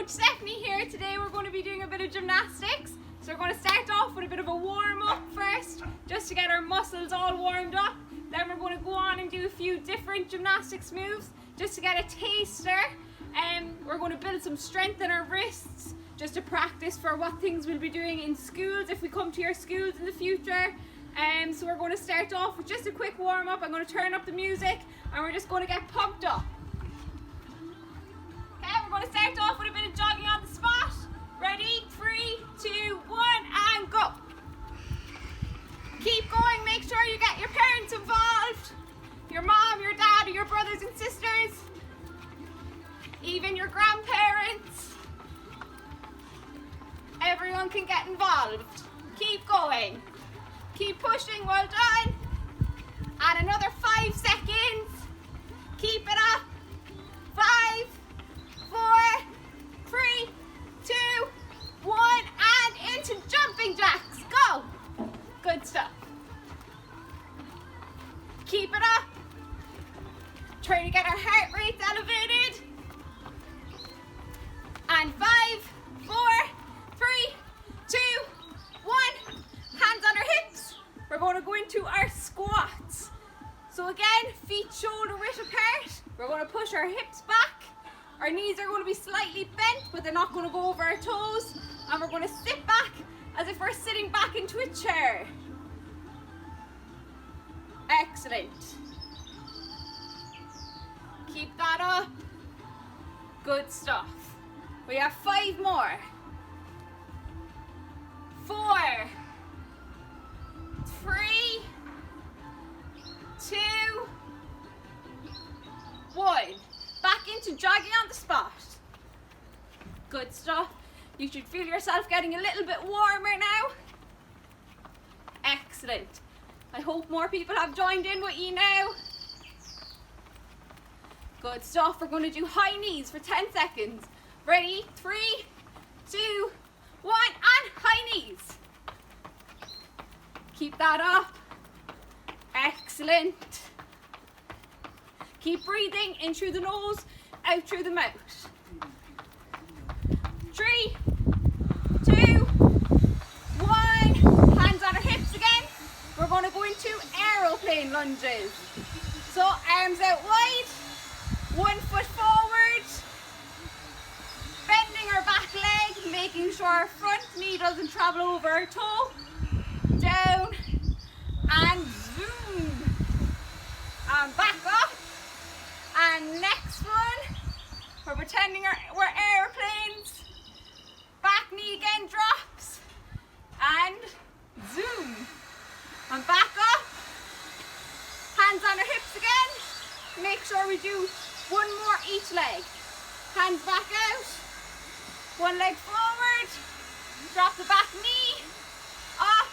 Coach Stephanie here. Today we're going to be doing a bit of gymnastics. So we're going to start off with a bit of a warm up first, just to get our muscles all warmed up. Then we're going to go on and do a few different gymnastics moves, just to get a taster. We're going to build some strength in our wrists, just to practice for what things we'll be doing in schools if we come to your schools in the future. So we're going to start off with just a quick warm up. I'm going to turn up the music and we're just going to get pumped up. Okay, we're going to start off with a bit of jogging on the spot. Ready? 3, 2, 1, and go. Keep going. Make sure you get your parents involved. Your mom, your dad, or your brothers and sisters. Even your grandparents. Everyone can get involved. Keep going. Keep pushing. Well done. And another 5 seconds. Keep it up. 5, 4, 3, 2, 1, and into jumping jacks. Go. Good stuff. Keep it up. Try to get our heart rates elevated. And 5, 4, 3, 2, 1. Hands on our hips. We're going to go into our squats. So again, feet shoulder width apart. We're going to push our hips back. Our knees are going to be slightly bent, but they're not going to go over our toes. And we're going to sit back as if we're sitting back into a chair. Excellent. Keep that up. Good stuff. We have 5 more. 4, 3, 2, 1. Back into jogging on the spot. Good stuff. You should feel yourself getting a little bit warmer now. Excellent. I hope more people have joined in with you now. Good stuff. We're going to do high knees for 10 seconds. Ready? 3, 2, 1, and high knees. Keep that up. Excellent. Keep breathing in through the nose, out through the mouth. 3, 2, 1. Hands on our hips again. We're going to go into aeroplane lunges. So arms out wide, 1 foot forward, bending our back leg, making sure our front knee doesn't travel over our toe. Down and zoom. And back up. And next one, we're pretending we're airplanes. Back knee again drops. And zoom. And back up. Hands on our hips again. Make sure we do 1 more each leg. Hands back out. 1 leg forward. Drop the back knee. Up.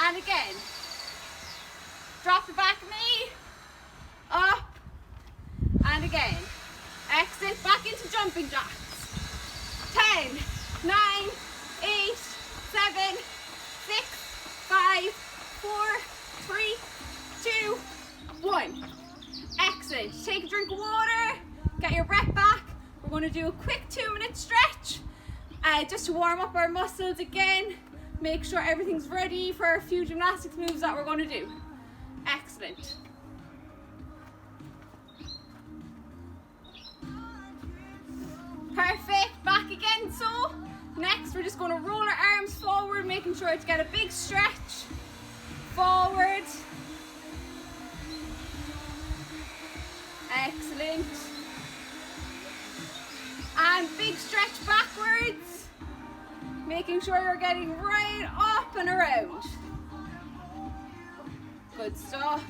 And again. Drop the back knee. Up. And again. Excellent. Back into jumping jacks. 10, 9, 8, 7, 6, 5, 4, 3, 2, 1. Excellent. Take a drink of water. Get your breath back. We're going to do a quick 2-minute stretch. Just to warm up our muscles again. Make sure everything's ready for a few gymnastics moves that we're going to do. Excellent. Perfect. Back again. So next we're just going to roll our arms forward, making sure to get a big stretch. Forward. Excellent. And big stretch backwards. Making sure you're getting right up and around. Good stuff.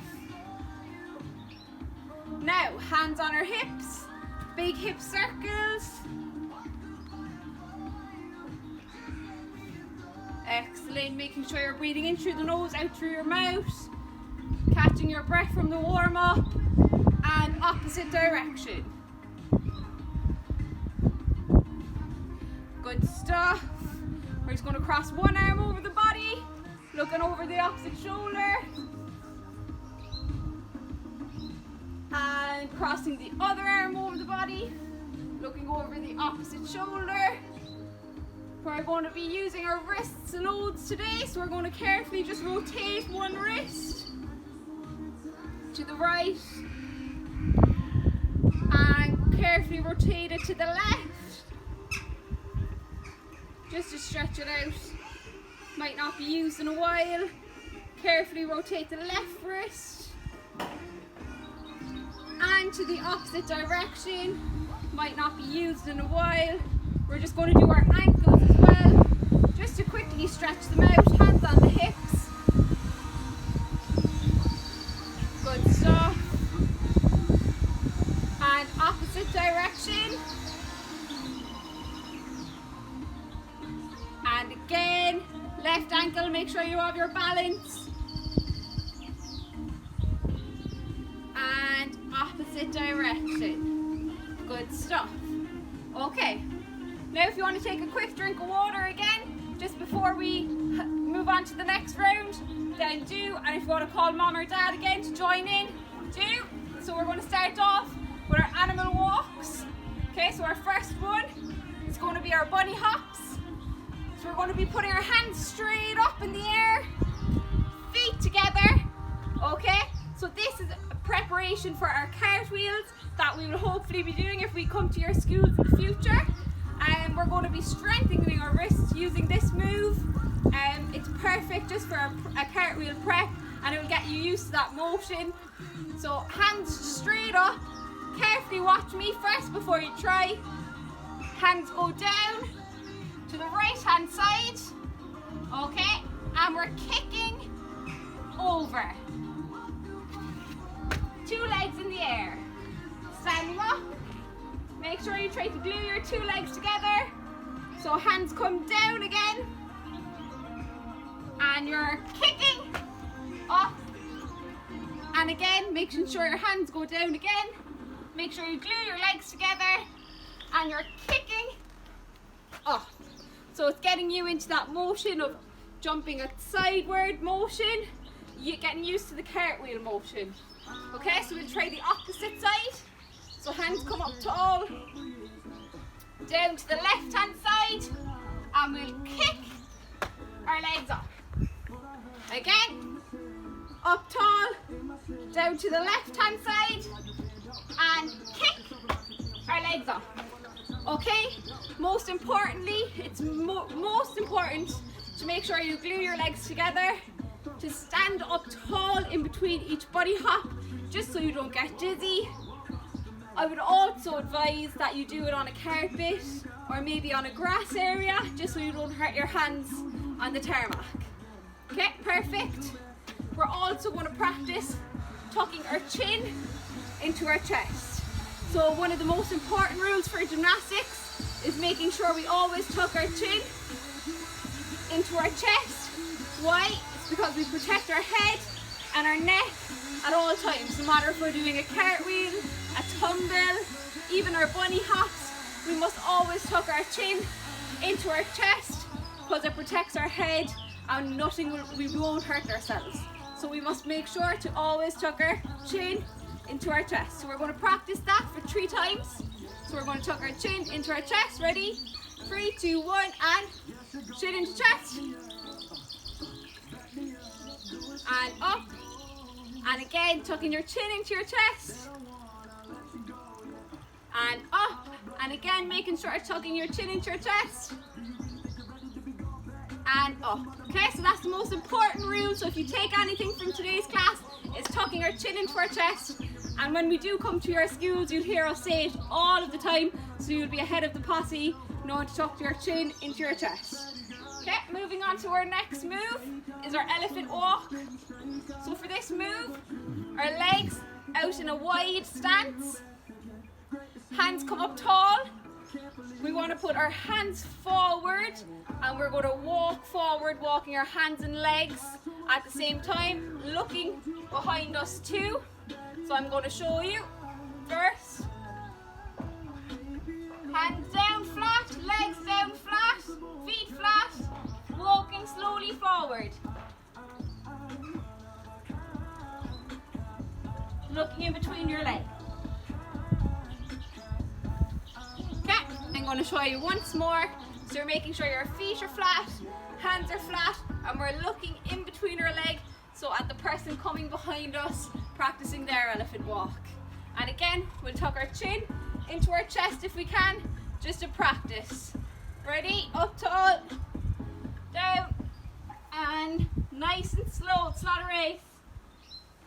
Now, hands on our hips. Big hip circles. Excellent. Making sure you're breathing in through the nose, out through your mouth. Catching your breath from the warm up. And opposite direction. Good stuff. We're just going to cross one arm over the body, looking over the opposite shoulder. And crossing the other arm over the body, Looking over the opposite shoulder. We're going to be using our wrists loads today, so we're going to carefully just rotate one wrist to the right and carefully rotate it to the left, just to stretch it out. Might not be used in a while. Carefully rotate the left wrist and to the opposite direction. Might not be used in a while. We're just going to do our ankles as well, just to quickly stretch them out. Hands on the hips. Good stuff. And opposite direction. And again, left ankle, make sure you have your balance. And opposite direction. Good stuff. Okay. Now if you want to take a quick drink of water again, just before we move on to the next round, then do. And if you want to call mom or dad again to join in, do. So we're going to start off with our animal walks. Okay, so our first one is going to be our bunny hops. So we're going to be putting our hands straight up in the air, feet together. Okay, so this is a preparation for our cartwheels that we will hopefully be doing if we come to your schools in the future. And we're going to be strengthening our wrists using this move. It's perfect just for a cartwheel prep, and it will get you used to that motion. So hands straight up. Carefully watch me first before you try. Hands go down to the right hand side. Okay, and we're kicking over. 2 legs in the air. Standing up. Make sure you try to glue your 2 legs together. So hands come down again. And you're kicking up. And again, making sure your hands go down again. Make sure you glue your legs together. And you're kicking up. So it's getting you into that motion of jumping a sideward motion. You're getting used to the cartwheel motion. Okay, so we'll try the opposite side. So hands come up tall, down to the left hand side, and we'll kick our legs up. Again, up tall, down to the left hand side, and kick our legs up. Okay, most importantly, it's most important to make sure you glue your legs together, to stand up tall in between each bunny hop, just so you don't get dizzy. I would also advise that you do it on a carpet or maybe on a grass area, just so you don't hurt your hands on the tarmac. Okay, perfect. We're also going to practice tucking our chin into our chest. So one of the most important rules for gymnastics is making sure we always tuck our chin into our chest. Why? It's because we protect our head and our neck at all times, no matter if we're doing a cartwheel, a tumble, even our bunny hops. We must always tuck our chin into our chest because it protects our head and we won't hurt ourselves. So we must make sure to always tuck our chin into our chest. So we're going to practice that for 3 times. So we're going to tuck our chin into our chest. Ready? 3, 2, 1, and chin into chest. And up. And again, tucking your chin into your chest. And up. And again, making sure you're tucking your chin into your chest. And up. Okay, so that's the most important rule. So if you take anything from today's class, it's tucking our chin into our chest. And when we do come to your schools, you'll hear us say it all of the time. So you'll be ahead of the posse, knowing to tuck your chin into your chest. Okay, moving on to our next move is our elephant walk. So for this move, our legs out in a wide stance. Hands come up tall. We want to put our hands forward and we're going to walk forward, walking our hands and legs at the same time, looking behind us too. So I'm going to show you first. Hands down flat, legs down flat, feet flat, walking slowly forward. Looking in between your legs. going to show you once more. So you're making sure your feet are flat, hands are flat, and we're looking in between our leg, so at the person coming behind us, practicing their elephant walk. And again, we'll tuck our chin into our chest if we can, just to practice. Ready? Up tall, down, and nice and slow. It's not a race.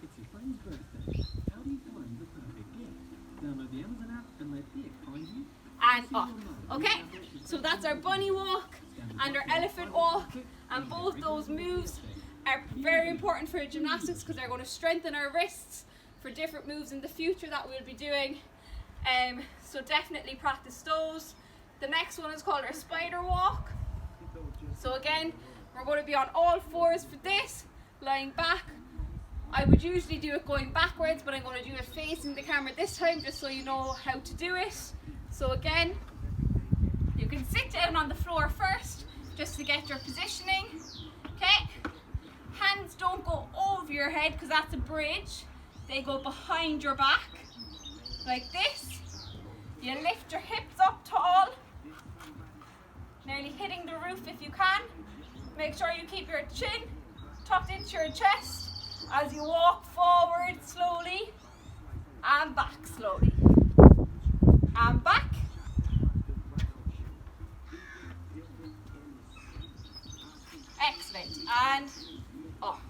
It's your friend's birthday. How do you find the perfect gift? Download the Amazon app and let it find you. And up. Okay, so that's our bunny walk and our elephant walk, and both those moves are very important for gymnastics because they're going to strengthen our wrists for different moves in the future that we'll be doing. So definitely practice those. The next one is called our spider walk. So again, we're going to be on all fours for this, lying back. I would usually do it going backwards, but I'm going to do it facing the camera this time just so you know how to do it. So again, you can sit down on the floor first just to get your positioning. Okay, hands don't go over your head because that's a bridge. They go behind your back like this. You lift your hips up tall, nearly hitting the roof if you can. Make sure you keep your chin tucked into your chest as you walk forward slowly and back slowly. And back. Excellent. And up.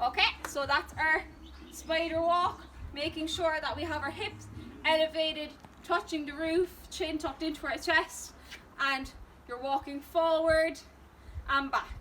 Okay, so that's our spider walk, making sure that we have our hips elevated, touching the roof, chin tucked into our chest, and you're walking forward and back.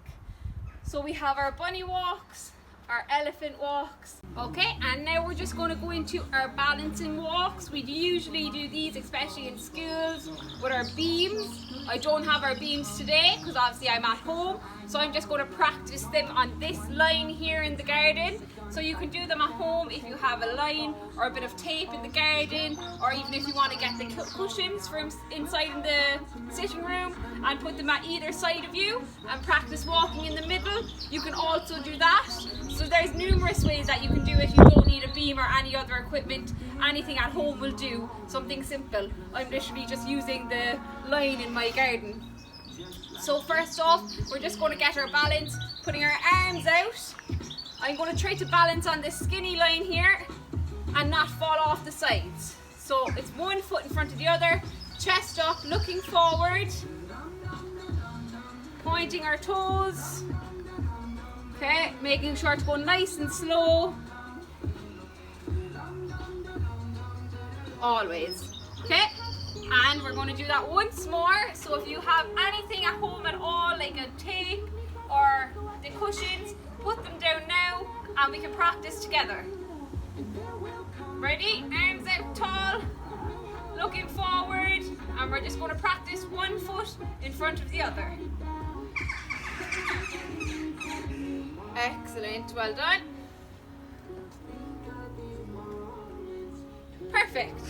So we have our bunny walks, our elephant walks. Okay, and now we're just going to go into our balancing walks. We usually do these, especially in schools, with our beams. I don't have our beams today because obviously I'm at home, so I'm just going to practice them on this line here in the garden. So you can do them at home if you have a line or a bit of tape in the garden, or even if you want to get the cushions from inside in the sitting room and put them at either side of you and practice walking in the middle. You can also do that. So there's numerous ways that you can do it. You don't need a beam or any other equipment. Anything at home will do. Something simple. I'm literally just using the line in my garden. So first off, we're just going to get our balance, putting our arms out. I'm going to try to balance on this skinny line here and not fall off the sides. So it's one foot in front of the other, chest up, looking forward, pointing our toes. Okay, making sure to go nice and slow. Always. Okay, and we're going to do that once more. So if you have anything at home at all, like a tape or the cushions, put them down now and we can practice together. Ready? Arms out tall, looking forward, and we're just going to practice one foot in front of the other. Excellent, well done. Perfect.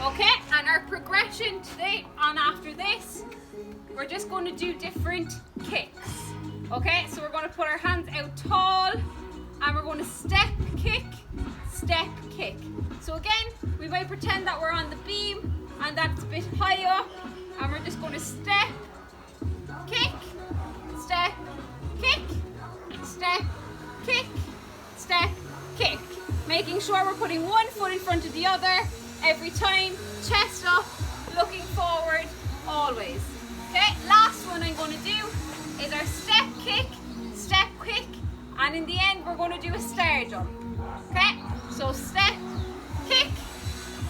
Okay, and our progression today on after this, we're just going to do different kicks. Okay, so we're going to put our hands out tall and we're going to step, kick, step, kick. So again, we might pretend that we're on the beam and that's a bit high up, and we're just going to step, kick, step, kick, step, kick, step, kick. Making sure we're putting one foot in front of the other every time, chest up, looking forward, always. Okay, last one I'm going to do is our step, kick, and in the end we're going to do a star jump. Okay, so step, kick,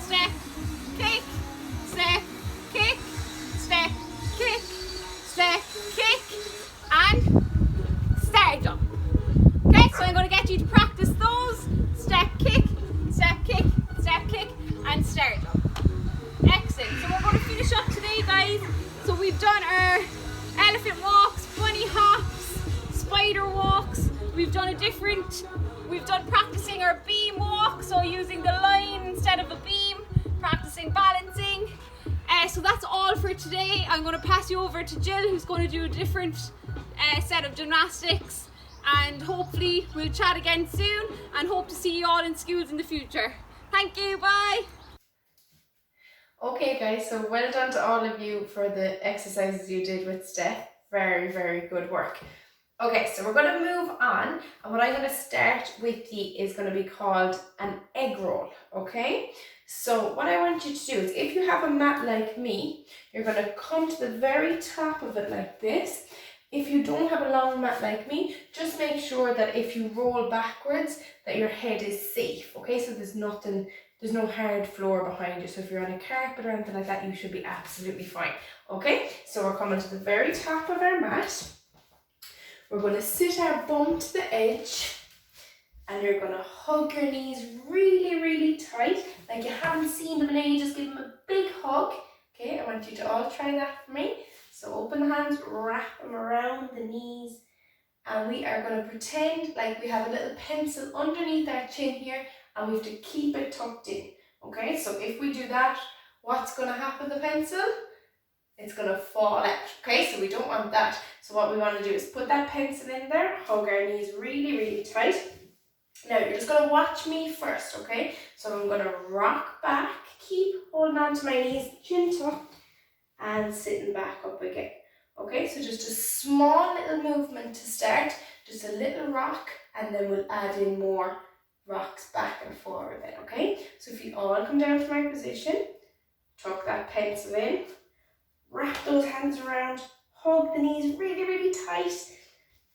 step, kick, step, kick, step, kick, step, kick, and star jump. Okay, so I'm going to get you to practice those. Step, kick, step, kick, step, kick, and star jump. Excellent. So we're going to finish up today, guys. So we've done our elephant walks, bunny hops, spider walks. We've done practicing our beam walk, so using the line instead of a beam, practicing balancing. So that's all for today. I'm going to pass you over to Jill, who's going to do a different set of gymnastics, and hopefully we'll chat again soon and hope to see you all in schools in the future. Thank you, bye. Okay guys, so well done to all of you for the exercises you did with Steph. Very, very good work. Okay, so we're going to move on, and what I'm going to start with you is going to be called an egg roll, okay? So what I want you to do is, if you have a mat like me, you're going to come to the very top of it like this. If you don't have a long mat like me, just make sure that if you roll backwards, that your head is safe, okay? So there's no hard floor behind you. So if you're on a carpet or anything like that, you should be absolutely fine, okay? So we're coming to the very top of our mat. We're going to sit our bum to the edge, and you're going to hug your knees really, really tight, like you haven't seen them in ages. Give them a big hug. Okay, I want you to all try that for me. So open the hands, wrap them around the knees, and we are going to pretend like we have a little pencil underneath our chin here, and we have to keep it tucked in. Okay, so if we do that, what's going to happen to the pencil? It's going to fall out. Okay, so we don't want that. So what we want to do is put that pencil in there, hug our knees really, really tight. Now you're just going to watch me first, okay? So I'm going to rock back, keep holding on to my knees, chin tucked, and sitting back up again. Okay, so just a small little movement to start, just a little rock, and then we'll add in more rocks back and forward then, okay? So if you all come down from our position, tuck that pencil in, wrap those hands around, hug the knees really, really tight.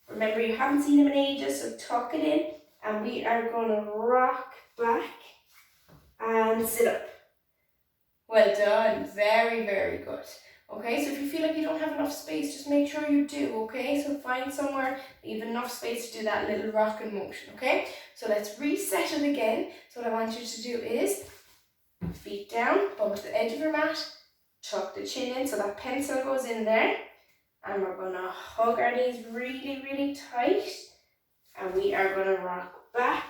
Remember, you haven't seen them in ages, so tuck it in, and we are going to rock back and sit up. Well done, very, very good. Okay, so if you feel like you don't have enough space, just make sure you do, okay? So find somewhere that you have enough space to do that little rocking motion, okay? So let's reset it again. So what I want you to do is feet down, bum to the edge of your mat, tuck the chin in so that pencil goes in there, and we're going to hug our knees really, really tight, and we are going to rock back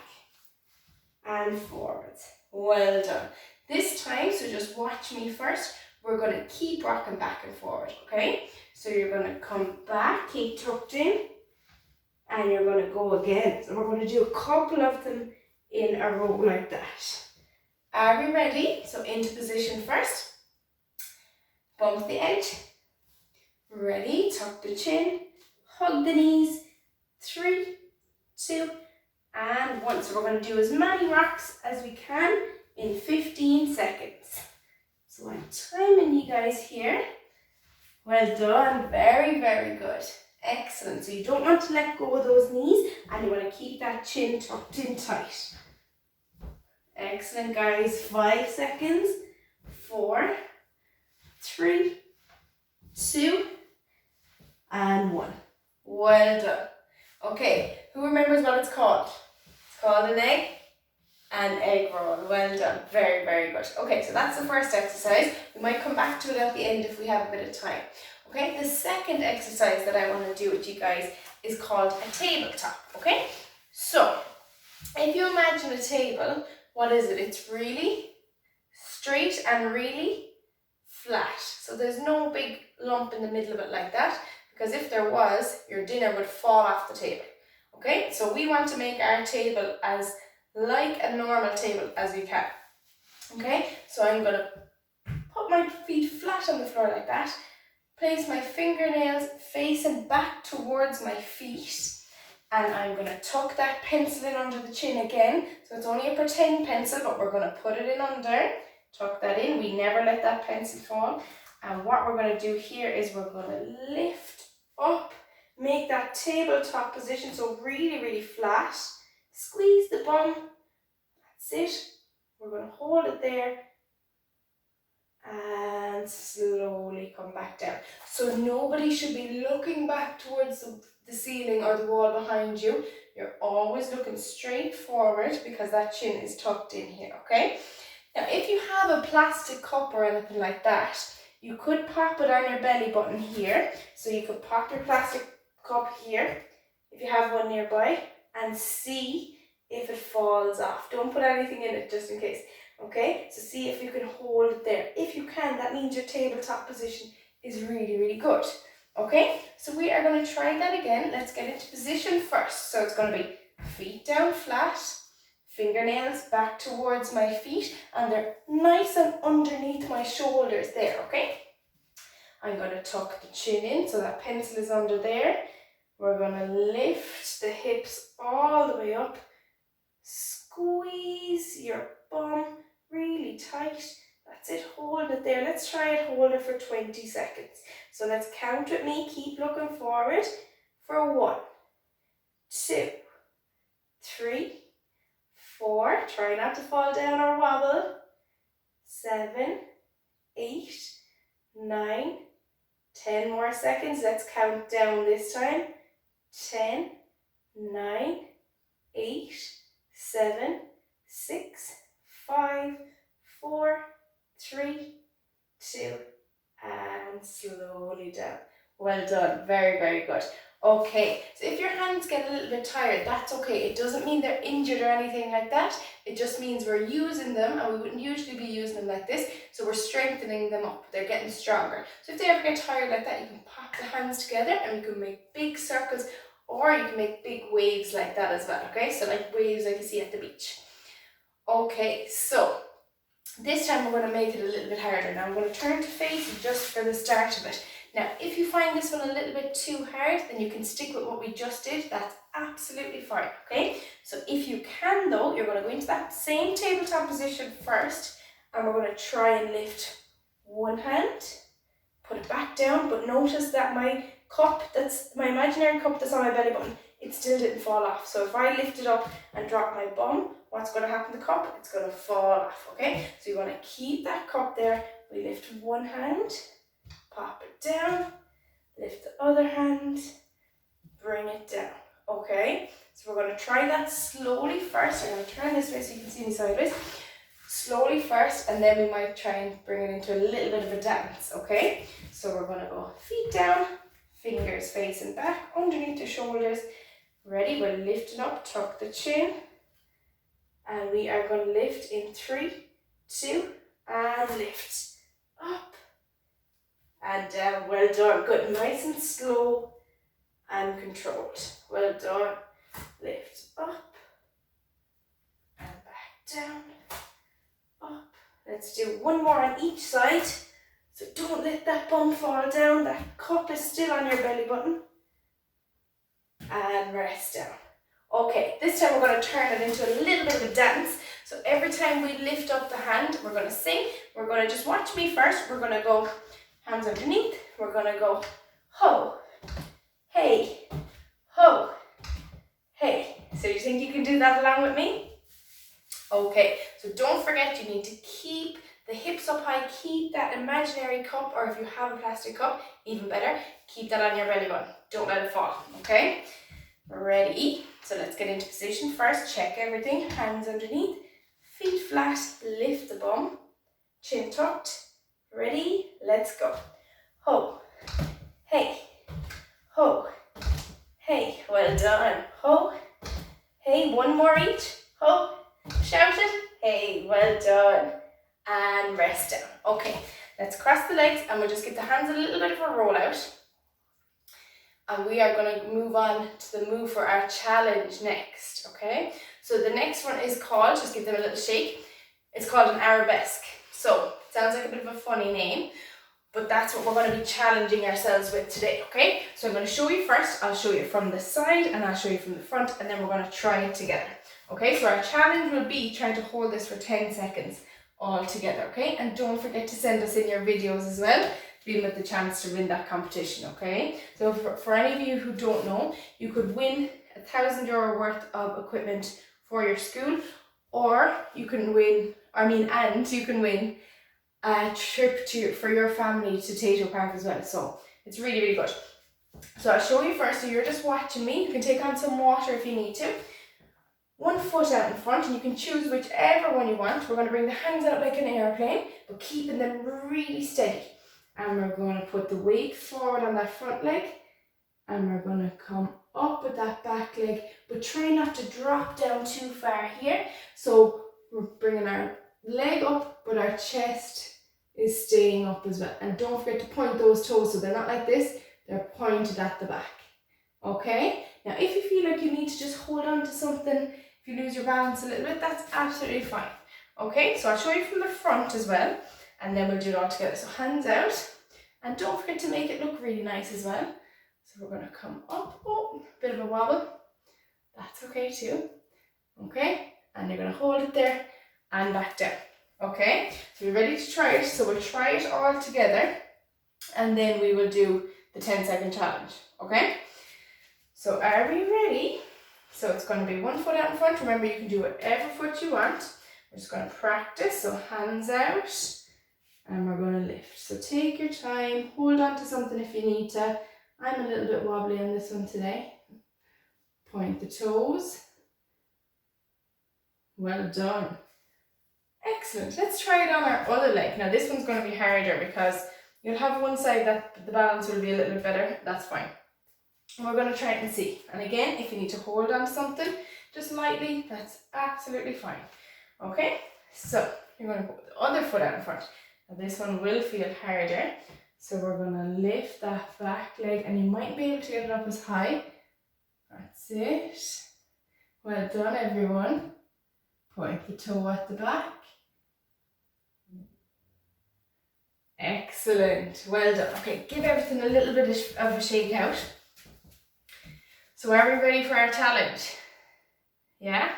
and forwards. Well done. This time, so just watch me first, we're going to keep rocking back and forward, okay? So you're going to come back, keep tucked in, and you're going to go again. So we're going to do a couple of them in a row like that. Are we ready? So into position first. Bump the edge. Ready? Tuck the chin. Hug the knees. 3, 2, and 1. So we're going to do as many rocks as we can in 15 seconds. So I'm timing you guys here. Well done. Very, very good. Excellent. So you don't want to let go of those knees, and you want to keep that chin tucked in tight. Excellent, guys. 5 seconds. 4, 3, 2, and 1. Well done. Okay, who remembers what it's called? It's called an egg roll. Well done. Very, very good. Okay, so that's the first exercise. We might come back to it at the end if we have a bit of time. Okay, the second exercise that I want to do with you guys is called a tabletop. Okay, so if you imagine a table, what is it? It's really straight and really flat. So there's no big lump in the middle of it like that, because if there was, your dinner would fall off the table. Okay, so we want to make our table as like a normal table as we can. Okay, so I'm going to put my feet flat on the floor like that, place my fingernails facing back towards my feet, and I'm going to tuck that pencil in under the chin again. So it's only a pretend pencil, but we're going to put it in under, tuck that in. We never let that pencil fall. And what we're going to do here is we're going to lift up, make that tabletop position, so really, really flat. Squeeze the bum. That's it. We're going to hold it there and slowly come back down. So nobody should be looking back towards the ceiling or the wall behind you. You're always looking straight forward because that chin is tucked in here, okay? Now, if you have a plastic cup or anything like that, you could pop it on your belly button here. So you could pop your plastic cup here, if you have one nearby, and see if it falls off. Don't put anything in it just in case. Okay, so see if you can hold it there. If you can, that means your tabletop position is really, really good. Okay, so we are going to try that again. Let's get into position first. So it's going to be feet down flat, Fingernails back towards my feet, and they're nice and underneath my shoulders there, okay? I'm going to tuck the chin in so that pencil is under there. We're going to lift the hips all the way up. Squeeze your bum really tight. That's it, hold it there. Let's try it, hold it for 20 seconds. So let's count with me, keep looking forward. For 1, 2, 3, 4, try not to fall down or wobble. 7, 8, 9, 10 more seconds. Let's count down this time. 10, 9, 8, 7, 6, 5, 4, 3, 2, and slowly down. Well done, very, very good. Okay, so if your hands get a little bit tired, that's okay. It doesn't mean they're injured or anything like that. It just means we're using them, and we wouldn't usually be using them like this, so we're strengthening them up. They're getting stronger. So if they ever get tired like that, you can pop the hands together and you can make big circles, or you can make big waves like that as well, okay? So like waves like you see at the beach. Okay, so this time we're going to make it a little bit harder. Now I'm going to turn to face just for the start of it. Now, if you find this one a little bit too hard, then you can stick with what we just did. That's absolutely fine, okay? So if you can though, you're going to go into that same tabletop position first, and we're going to try and lift one hand, put it back down, but notice that my cup, that's my imaginary cup that's on my belly button, it still didn't fall off. So if I lift it up and drop my bum, what's going to happen to the cup? It's going to fall off, okay? So you want to keep that cup there. We lift one hand, pop it down, lift the other hand, bring it down, okay? So we're going to try that slowly first. I'm going to turn this way so you can see me sideways. Slowly first, and then we might try and bring it into a little bit of a dance, okay? So we're going to go feet down, fingers facing back, underneath the shoulders. Ready? We're lifting up, tuck the chin, and we are going to lift in 3, 2, and lift. Up and down. Well done. Good. Nice and slow and controlled. Well done. Lift up and back down. Up. Let's do one more on each side. So don't let that bum fall down. That cup is still on your belly button. And rest down. Okay, this time we're going to turn it into a little bit of a dance. So every time we lift up the hand, we're going to sing. We're going to just watch me first. We're going to go hands underneath. We're going to go ho, hey, ho, hey. So you think you can do that along with me? Okay, so don't forget you need to keep the hips up high. Keep that imaginary cup, or if you have a plastic cup, even better, keep that on your belly button. Don't let it fall, okay? Ready? So let's get into position first. Check everything. Hands underneath, feet flat, lift the bum, chin tucked. Ready? Let's go. Ho, hey, ho, hey. Well done. Ho, hey. One more each. Ho, shout it. Hey, well done. And rest down. Okay, let's cross the legs and we'll just give the hands a little bit of a roll out. And we are going to move on to the move for our challenge next, okay? So the next one is called, just give them a little shake, it's called an arabesque. So it sounds like a bit of a funny name, but that's what we're going to be challenging ourselves with today, okay? So I'm going to show you first, I'll show you from the side and I'll show you from the front, and then we're going to try it together. Okay, so our challenge will be trying to hold this for 10 seconds all together, okay? And don't forget to send us in your videos as well, being with the chance to win that competition, okay? So for any of you who don't know, you could win €1,000 worth of equipment for your school, or you can win, you can win a trip for your family to Tato Park as well. So it's really, really good. So I'll show you first. So you're just watching me. You can take on some water if you need to. One foot out in front, and you can choose whichever one you want. We're going to bring the hands out like an airplane, but keeping them really steady. And we're going to put the weight forward on that front leg, and we're going to come up with that back leg, but try not to drop down too far here. So we're bringing our leg up, but our chest is staying up as well. And don't forget to point those toes, so they're not like this, they're pointed at the back. Okay? Now if you feel like you need to just hold on to something, If you lose your balance a little bit, that's absolutely fine. Okay, so I'll show you from the front as well, and then we'll do it all together. So hands out, and don't forget to make it look really nice as well. So we're going to come up, oh, bit of a wobble. That's okay too. Okay, and you're going to hold it there and back down. Okay, so we're ready to try it. So we'll try it all together, and then we will do the 10-second challenge. Okay, so are we ready? So it's going to be one foot out in front. Remember, you can do whatever foot you want. We're just going to practice. So hands out, and we're going to lift. So take your time, hold on to something if you need to. I'm a little bit wobbly on this one today. Point the toes. Well done. Excellent. Let's try it on our other leg. Now this one's going to be harder because you'll have one side that the balance will be a little bit better. That's fine. And we're going to try it and see. And again, if you need to hold on to something just lightly, that's absolutely fine. Okay, so you're going to put the other foot out in front. Now this one will feel harder. So we're going to lift that back leg, and you might be able to get it up as high. That's it. Well done, everyone. Point the toe at the back. Excellent. Well done. Okay, give everything a little bit of a shake out. So are we ready for our challenge? Yeah?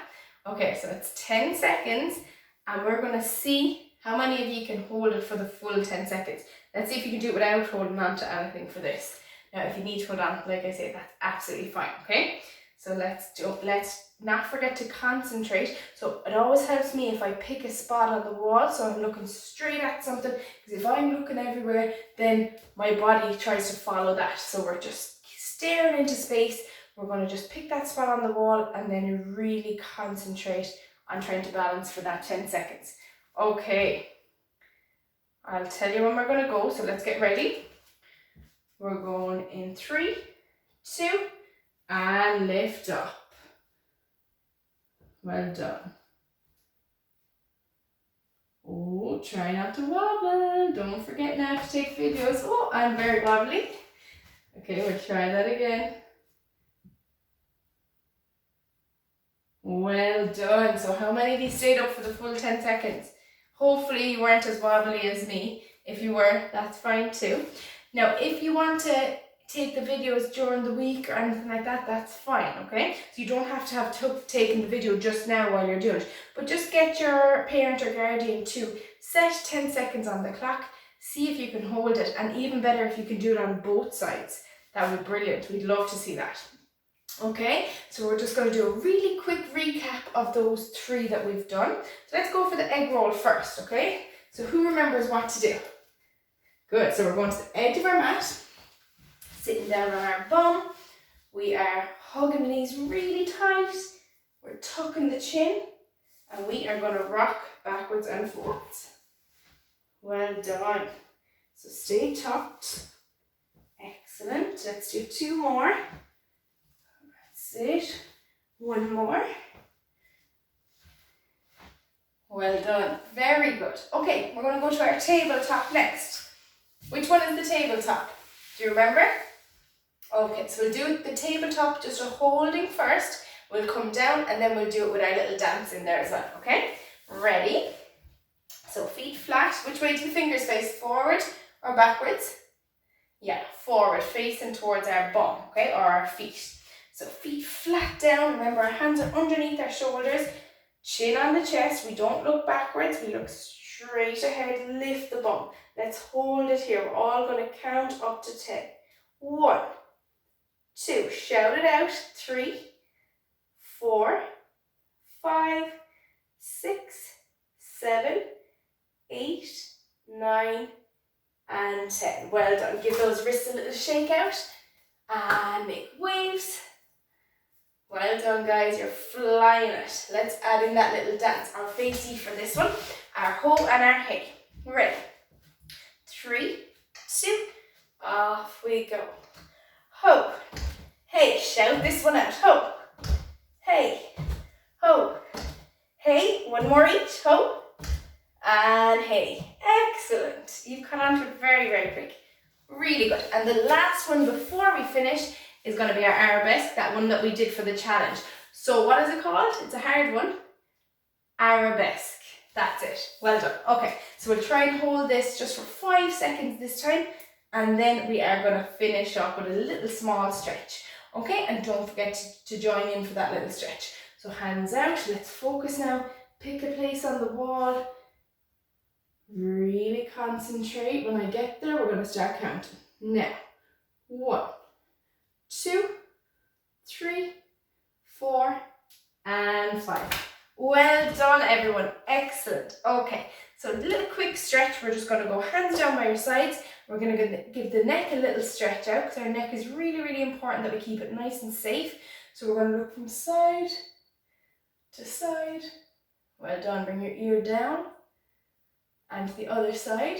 Okay, so it's 10 seconds, and we're going to see how many of you can hold it for the full 10 seconds. Let's see if you can do it without holding on to anything for this. Now, if you need to hold on, like I say, that's absolutely fine, okay? So let's not forget to concentrate. So it always helps me if I pick a spot on the wall, so I'm looking straight at something, because if I'm looking everywhere, then my body tries to follow that. So we're just staring into space. We're going to just pick that spot on the wall, and then really concentrate on trying to balance for that 10 seconds. Okay, I'll tell you when we're going to go, so let's get ready. We're going in 3, 2, and lift up. Well done. Oh, try not to wobble. Don't forget now to take videos. Oh, I'm very wobbly. Okay, we'll try that again. Well done. So how many of you stayed up for the full 10 seconds? Hopefully you weren't as wobbly as me. If you were, that's fine too. Now, if you want to take the videos during the week or anything like that, that's fine, okay? So you don't have to have taken the video just now while you're doing it. But just get your parent or guardian to set 10 seconds on the clock, see if you can hold it, and even better if you can do it on both sides. That would be brilliant. We'd love to see that. Okay, so we're just going to do a really quick recap of those 3 that we've done. So let's go for the egg roll first, okay? So who remembers what to do? Good, so we're going to the edge of our mat, sitting down on our bum. We are hugging the knees really tight. We're tucking the chin, and we are going to rock backwards and forwards. Well done. So stay tucked. Excellent. Let's do 2 more. That's it. 1 more. Well done. Very good. Okay, we're going to go to our tabletop next. Which one is the tabletop? Do you remember? Okay, so we'll do the tabletop, just a holding first. We'll come down, and then we'll do it with our little dance in there as well, okay? Ready? So feet flat. Which way do the fingers face? Forward or backwards? Yeah, forward, facing towards our bum, okay, or our feet. So feet flat down. Remember, our hands are underneath our shoulders. Chin on the chest. We don't look backwards. We look straight ahead. Lift the bum. Let's hold it here. We're all going to count up to 10. 1, 2. Shout it out. 3, 4, 5, 6, 7, 8, 9, and 10. Well done. Give those wrists a little shake out and make waves. Well done, guys. You're flying it. Let's add in that little dance. Our facey for this one. Our ho and our hey. Ready? 3, 2. Off we go. Ho. Hey. Shout this one out. Ho. Hey. Ho. Hey. 1 more each. Ho. And hey. Excellent. You've caught on to it very, very quick. Really good. And the last one before we finish is going to be our arabesque, that one that we did for the challenge. So what is it called? It's a hard one. Arabesque. That's it. Well done. Okay, so we'll try and hold this just for 5 seconds this time, and then we are going to finish up with a little small stretch. Okay, and don't forget to join in for that little stretch. So hands out, let's focus now. Pick a place on the wall. Really concentrate. When I get there, we're going to start counting. Now, 1, 2, 3, 4, and 5. Well done, everyone. Excellent. Okay, so a little quick stretch. We're just going to go hands down by your sides. We're going to give the neck a little stretch out because our neck is really, really important that we keep it nice and safe. So we're going to look from side to side. Well done. Bring your ear down. And to the other side.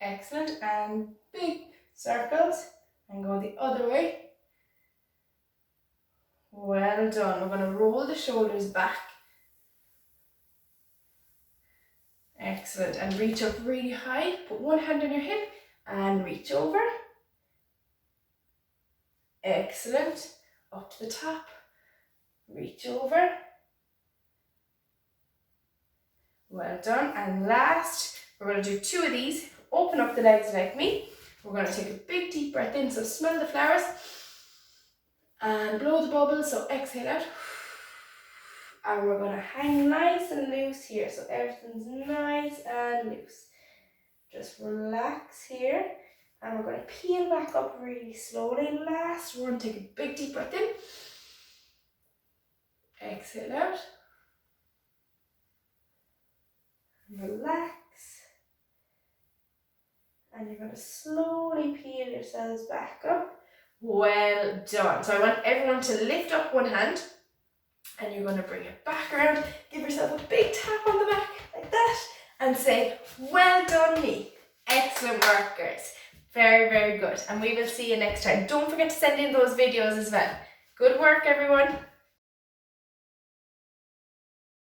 Excellent. And big circles. And go the other way. Well done. We're going to roll the shoulders back. Excellent. And reach up really high. Put one hand on your hip and reach over. Excellent. Up to the top. Reach over. Well done. And last, we're going to do 2 of these. Open up the legs like me. We're going to take a big deep breath in. So smell the flowers. And blow the bubbles. So exhale out. And we're going to hang nice and loose here. So everything's nice and loose. Just relax here. And we're going to peel back up really slowly. Last one, take a big deep breath in. Exhale out. Relax. And you're going to slowly peel yourselves back up. Well done. So I want everyone to lift up one hand. And you're going to bring it back around. Give yourself a big tap on the back like that. And say, well done me. Excellent work, girls. Very, very good. And we will see you next time. Don't forget to send in those videos as well. Good work, everyone.